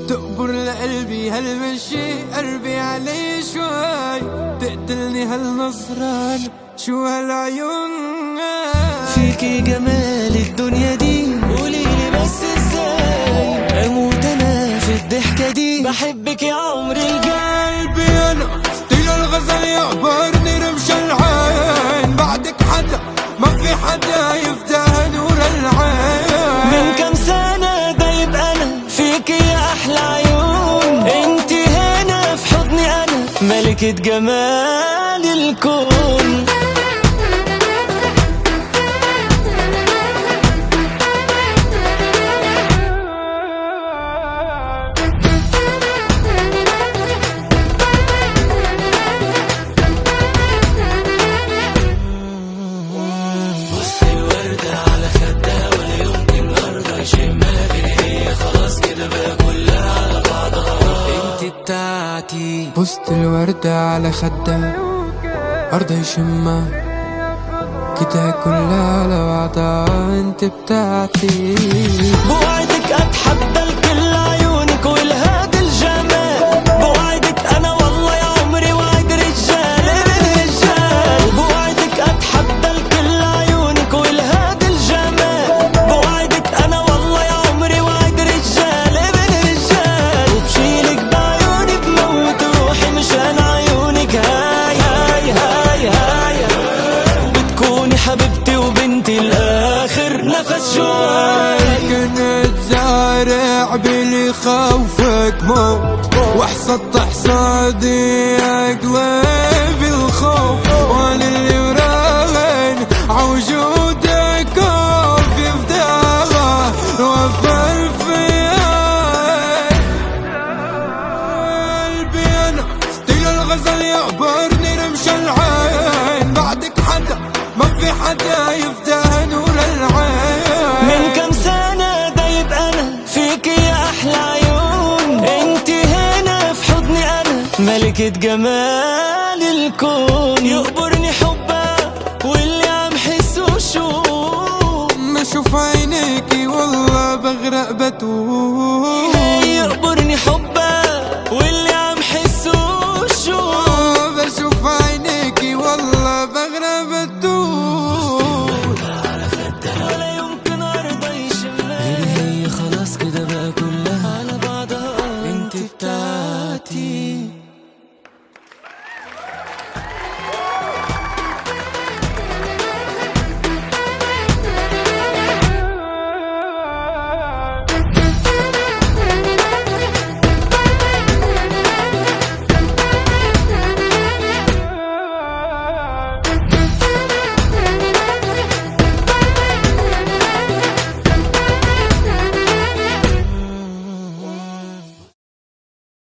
تقبر لقلبي هالمشي، قلبي علي شوي تقتلني هالنظرة، شو هالعيون. فيكي جمال الدنيا دي، قوليلي بس ازاي اموت انا في الضحكة دي، بحبك يا عمري الجاي. قلبي انا ستيل الغزل يعبرني رمش العين، بعدك حدا ما في حدا يفتح نور العين. من كم سنة دايب انا فيكي يا احلى عيون، انتي هنا في حضني انا ملكة جمال الكون. بوست الوردة على خدها، أرض يشمها كده كلها على بعضها، انت بتاعتي. بوعدك اتحدى الكل عيونك والهاد الجمال، بوعدك انا والله يا عمري وعد رجال ابن رجال. بوعدك اتحدى الكل عيونك والهاد الجمال، بوعدك انا والله يا عمري وعد رجال ابن رجال. وبشيلك بعيوني بموت روحي مشان عيونك، هاي هاي هاي هاي. وبتكوني حبيبتي وبنتي الاخر نفس جواي. كنت زارع بلي خوفك موت، وحصدت حصادي اقلب الخوف، وانا اللي وراهن عوجودك وفي فداها وفر فيها. قلبي انا ستيل الغزل يعبرني رمش العين، بعدك حدا ما في حدا يفتح نور العين. من كم سنة دايب أنا فيكي يا أحلى عيون، انتي هنا في حضني أنا ملكة جمال الكون. يقبرني حبها واللي عم حسه شو، ما اشوف عينيكي والله بغرق بتوه. يقبرني حبها واللي عم حسه شو، بشوف عينيكي والله بغرق بتوه. ولا يمكن أرضى يشمها غير هي، خلاص كده بقى كل